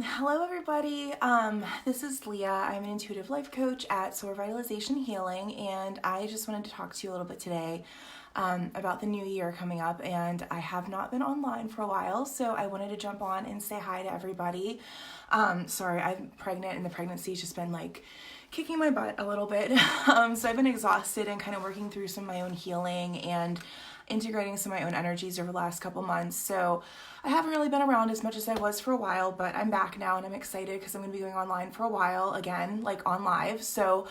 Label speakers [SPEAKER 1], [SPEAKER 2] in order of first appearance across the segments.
[SPEAKER 1] Hello everybody, this is Leah. I'm an intuitive life coach at Soar Vitalization Healing, and I just wanted to talk to you a little bit today about the new year coming up. And I have not been online for a while, so I wanted to jump on and say hi to everybody. Sorry, I'm pregnant and the pregnancy's just been like kicking my butt a little bit. So I've been exhausted and kind of working through some of my own healing and integrating some of my own energies over the last couple months. So I haven't really been around as much as I was for a while, but I'm back now and I'm excited because I'm going to be going online for a while again, like on live. So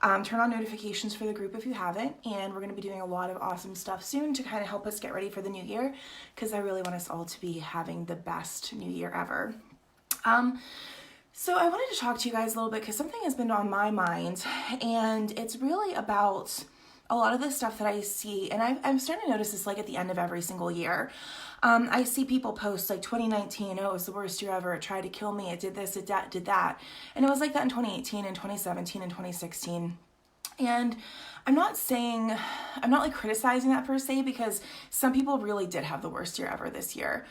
[SPEAKER 1] turn on notifications for the group if you haven't, and we're going to be doing a lot of awesome stuff soon to kind of help us get ready for the new year, because I really want us all to be having the best new year ever. So I wanted to talk to you guys a little bit because something has been on my mind, and it's really about a lot of the stuff that I see, and I'm starting to notice this like at the end of every single year. I see people post like 2019, oh, it was the worst year ever, it tried to kill me, it did this, it did that. And it was like that in 2018 and 2017 and 2016. And I'm not like criticizing that per se, because some people really did have the worst year ever this year.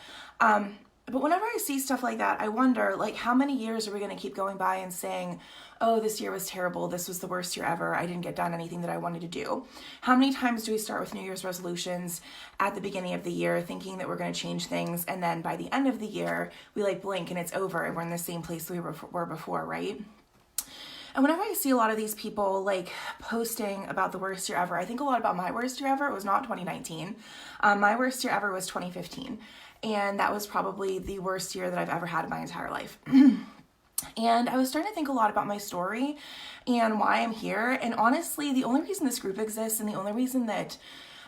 [SPEAKER 1] But whenever I see stuff like that, I wonder, like, how many years are we going to keep going by and saying, oh, this year was terrible, this was the worst year ever, I didn't get done anything that I wanted to do? How many times do we start with New Year's resolutions at the beginning of the year thinking that we're going to change things, and then by the end of the year, we like blink and it's over and we're in the same place we were before, right? And whenever I see a lot of these people like posting about the worst year ever, I think a lot about my worst year ever. It was not 2019. My worst year ever was 2015. And that was probably the worst year that I've ever had in my entire life. And I was starting to think a lot about my story and why I'm here. And honestly, the only reason this group exists and the only reason that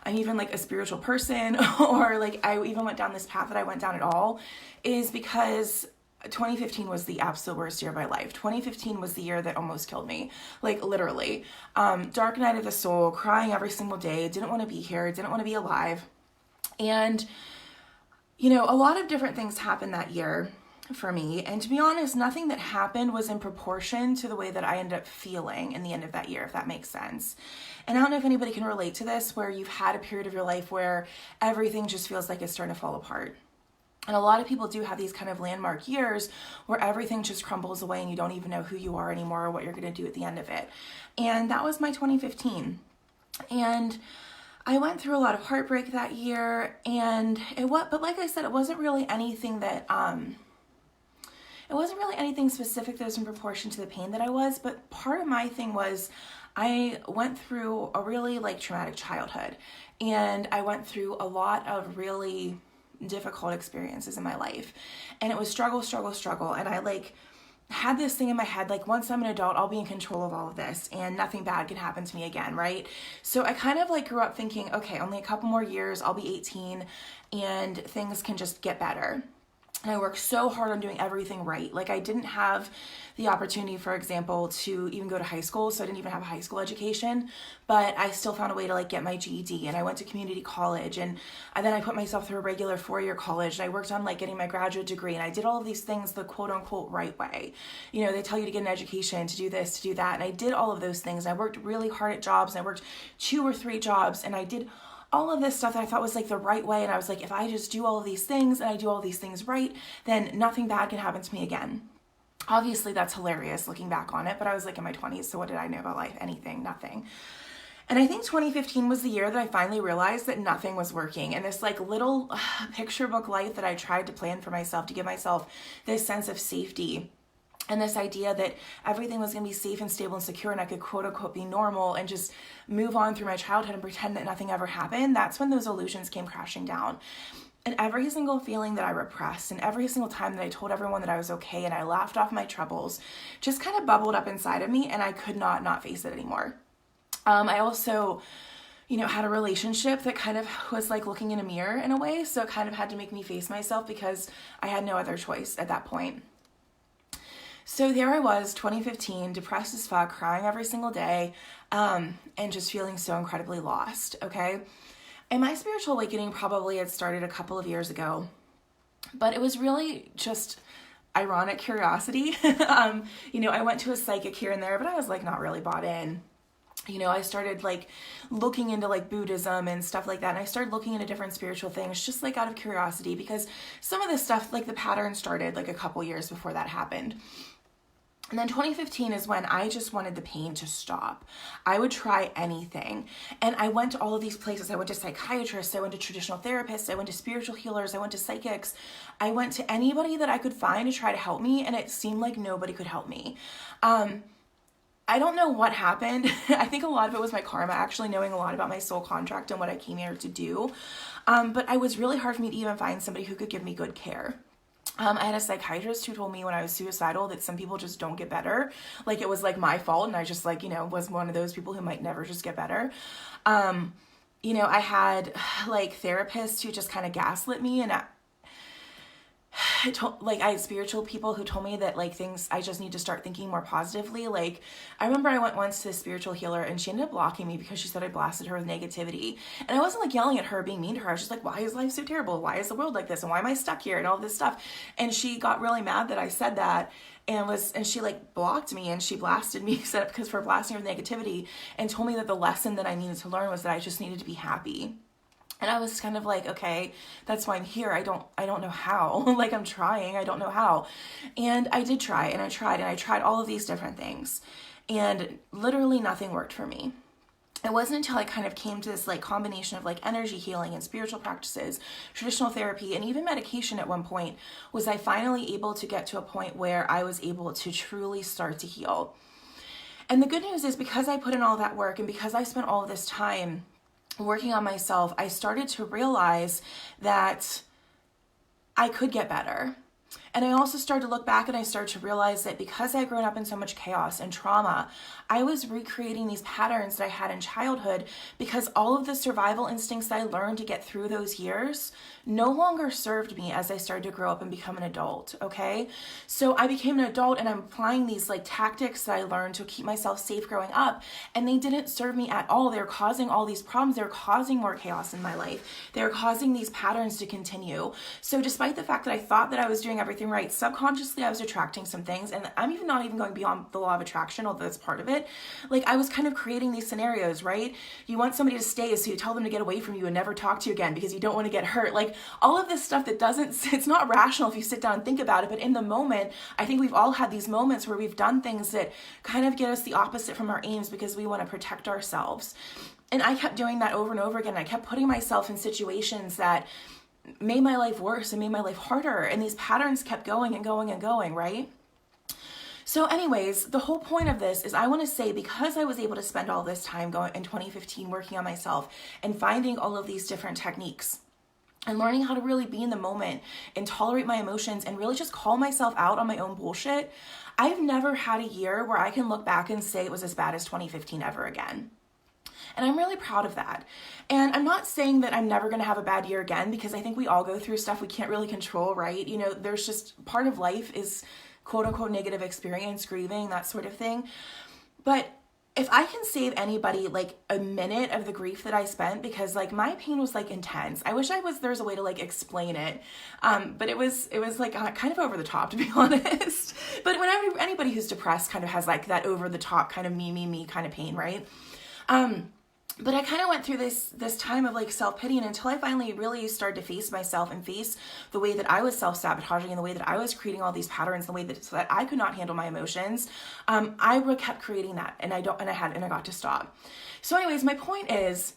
[SPEAKER 1] I'm even like a spiritual person or like I even went down this path that I went down at all is because 2015 was the absolute worst year of my life. 2015 was the year that almost killed me, like literally. Dark night of the soul, crying every single day, didn't want to be here, didn't want to be alive. And, you know, a lot of different things happened that year for me. And to be honest, nothing that happened was in proportion to the way that I ended up feeling in the end of that year, if that makes sense. And I don't know if anybody can relate to this, where you've had a period of your life where everything just feels like it's starting to fall apart. And a lot of people do have these kind of landmark years where everything just crumbles away and you don't even know who you are anymore or what you're going to do at the end of it. And that was my 2015. And I went through a lot of heartbreak that year, and but like I said, it wasn't really anything that, it wasn't really anything specific that was in proportion to the pain that I was, but part of my thing was I went through a really like traumatic childhood, and I went through a lot of really difficult experiences in my life, and it was struggle, and I like had this thing in my head, like, once I'm an adult, I'll be in control of all of this and nothing bad can happen to me again, right? So I kind of like grew up thinking, okay, only a couple more years, I'll be 18 and things can just get better. And I worked so hard on doing everything right. Like, I didn't have the opportunity, for example, to even go to high school. So I didn't even have a high school education, but I still found a way to like get my GED, and I went to community college, and then I put myself through a regular 4-year college, and I worked on like getting my graduate degree, and I did all of these things the quote unquote right way. You know, they tell you to get an education, to do this, to do that. And I did all of those things. And I worked really hard at jobs, and I worked 2 or 3 jobs, and I did all of this stuff that I thought was like the right way. And I was like, if I just do all of these things and I do all these things right, then nothing bad can happen to me again. Obviously, that's hilarious looking back on it, but I was like in my 20s, so what did I know about life? Anything, nothing. And I think 2015 was the year that I finally realized that nothing was working. And this like little picture book life that I tried to plan for myself to give myself this sense of safety and this idea that everything was going to be safe and stable and secure, and I could quote unquote be normal and just move on through my childhood and pretend that nothing ever happened, that's when those illusions came crashing down. And every single feeling that I repressed, and every single time that I told everyone that I was okay and I laughed off my troubles, just kind of bubbled up inside of me, and I could not face it anymore. I also, you know, had a relationship that kind of was like looking in a mirror in a way, so it kind of had to make me face myself because I had no other choice at that point. So there I was, 2015, depressed as fuck, crying every single day, and just feeling so incredibly lost, okay? And my spiritual awakening probably had started a couple of years ago, but it was really just ironic curiosity. You know, I went to a psychic here and there, but I was like not really bought in. I started like looking into like Buddhism and stuff like that. And I started looking into different spiritual things just like out of curiosity, because some of this stuff, like the pattern started like a couple years before that happened. And then 2015 is when I just wanted the pain to stop. I would try anything. And I went to all of these places. I went to psychiatrists, I went to traditional therapists, I went to spiritual healers, I went to psychics. I went to anybody that I could find to try to help me, and it seemed like nobody could help me. I don't know what happened. I think a lot of it was my karma, actually knowing a lot about my soul contract and what I came here to do. But it was really hard for me to even find somebody who could give me good care. I had a psychiatrist who told me when I was suicidal that some people just don't get better. Like it was like my fault, and I just like, was one of those people who might never just get better. I had like therapists who just kind of gaslit me, and I had spiritual people who told me that like things, I just need to start thinking more positively. Like I remember I went once to a spiritual healer, and she ended up blocking me because she said I blasted her with negativity. And I wasn't like yelling at her, being mean to her. I was just like, why is life so terrible? Why is the world like this? And why am I stuck here? And all this stuff. And she got really mad that I said that, and she like blocked me, and she blasted me because for blasting her with negativity, and told me that the lesson that I needed to learn was that I just needed to be happy. And I was kind of like, okay, that's why I'm here. I don't know how. Like I'm trying, I don't know how. And I did try, and I tried all of these different things. And literally nothing worked for me. It wasn't until I kind of came to this like combination of like energy healing and spiritual practices, traditional therapy, and even medication at one point, was I finally able to get to a point where I was able to truly start to heal. And the good news is, because I put in all that work, and because I spent all of this time working on myself, I started to realize that I could get better. And I also started to look back, and I started to realize that because I had grown up in so much chaos and trauma, I was recreating these patterns that I had in childhood, because all of the survival instincts that I learned to get through those years no longer served me as I started to grow up and become an adult, okay? So I became an adult, and I'm applying these like tactics that I learned to keep myself safe growing up, and they didn't serve me at all. They're causing all these problems. They're causing more chaos in my life. They're causing these patterns to continue. So despite the fact that I thought that I was doing everything right, subconsciously I was attracting some things, and I'm even not even going beyond the law of attraction, although that's part of it. Like I was kind of creating these scenarios, right? You want somebody to stay, so you tell them to get away from you and never talk to you again because you don't want to get hurt. Like all of this stuff that it's not rational if you sit down and think about it, but in the moment, I think we've all had these moments where we've done things that kind of get us the opposite from our aims because we want to protect ourselves. And I kept doing that over and over again. I kept putting myself in situations that made my life worse and made my life harder. And these patterns kept going and going and going, right? So anyways, the whole point of this is I want to say, because I was able to spend all this time going in 2015 working on myself and finding all of these different techniques and learning how to really be in the moment and tolerate my emotions and really just call myself out on my own bullshit, I've never had a year where I can look back and say it was as bad as 2015 ever again. And I'm really proud of that. And I'm not saying that I'm never going to have a bad year again, because I think we all go through stuff we can't really control, right? There's just part of life is quote unquote negative experience, grieving, that sort of thing. But if I can save anybody like a minute of the grief that I spent, because like my pain was like intense. I wish there's a way to like explain it. But it was like kind of over the top, to be honest. But whenever anybody who's depressed kind of has like that over the top kind of me kind of pain, right? But I kind of went through this time of like self-pity, and until I finally really started to face myself and face the way that I was self-sabotaging and the way that I was creating all these patterns, the way that so that I could not handle my emotions, I kept creating that, and I got to stop. So anyways, my point is,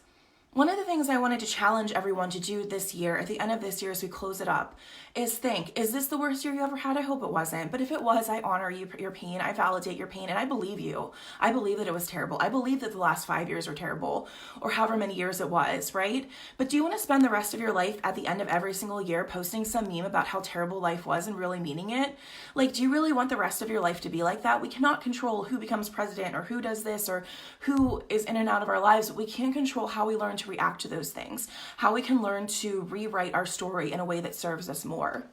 [SPEAKER 1] one of the things I wanted to challenge everyone to do this year, at the end of this year as we close it up, is think, is this the worst year you ever had? I hope it wasn't. But if it was, I honor your pain. I validate your pain. And I believe you. I believe that it was terrible. I believe that the last 5 years were terrible, or however many years it was, right? But do you want to spend the rest of your life at the end of every single year posting some meme about how terrible life was and really meaning it? Like, do you really want the rest of your life to be like that? We cannot control who becomes president or who does this or who is in and out of our lives. But we can control how we learn to react to those things, how we can learn to rewrite our story in a way that serves us more.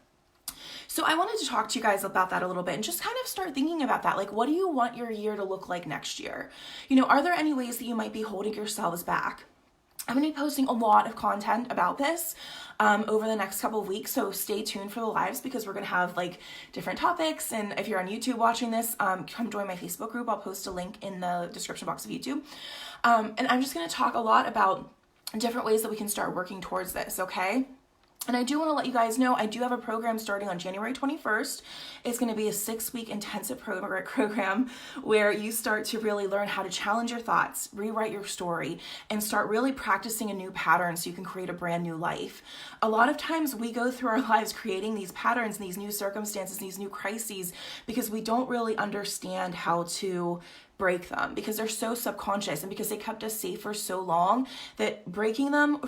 [SPEAKER 1] So I wanted to talk to you guys about that a little bit and just kind of start thinking about that. Like, what do you want your year to look like next year? Are there any ways that you might be holding yourselves back? I'm going to be posting a lot of content about this over the next couple of weeks, so stay tuned for the lives because we're going to have like different topics. And if you're on YouTube watching this, come join my Facebook group. I'll post a link in the description box of YouTube. And I'm just going to talk a lot about different ways that we can start working towards this, okay? And I do want to let you guys know, I do have a program starting on January 21st. It's going to be a 6-week intensive program where you start to really learn how to challenge your thoughts, rewrite your story, and start really practicing a new pattern so you can create a brand new life. A lot of times we go through our lives creating these patterns, these new circumstances, these new crises, because we don't really understand how to break them because they're so subconscious and because they kept us safe for so long that breaking them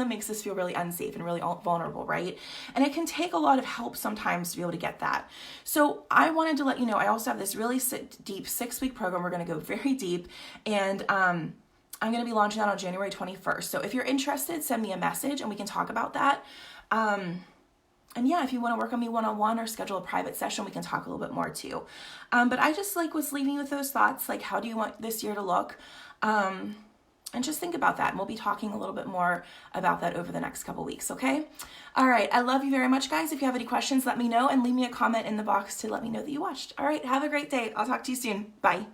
[SPEAKER 1] makes us feel really unsafe and really vulnerable, right? And it can take a lot of help sometimes to be able to get that. So I wanted to let you know, I also have this really deep 6-week program. We're going to go very deep, and I'm going to be launching that on January 21st. So if you're interested, send me a message and we can talk about that. And yeah, if you want to work on me one-on-one or schedule a private session, we can talk a little bit more too. But I just was leaving you with those thoughts, like how do you want this year to look? And just think about that. And we'll be talking a little bit more about that over the next couple weeks, okay? All right, I love you very much, guys. If you have any questions, let me know and leave me a comment in the box to let me know that you watched. All right, have a great day. I'll talk to you soon. Bye.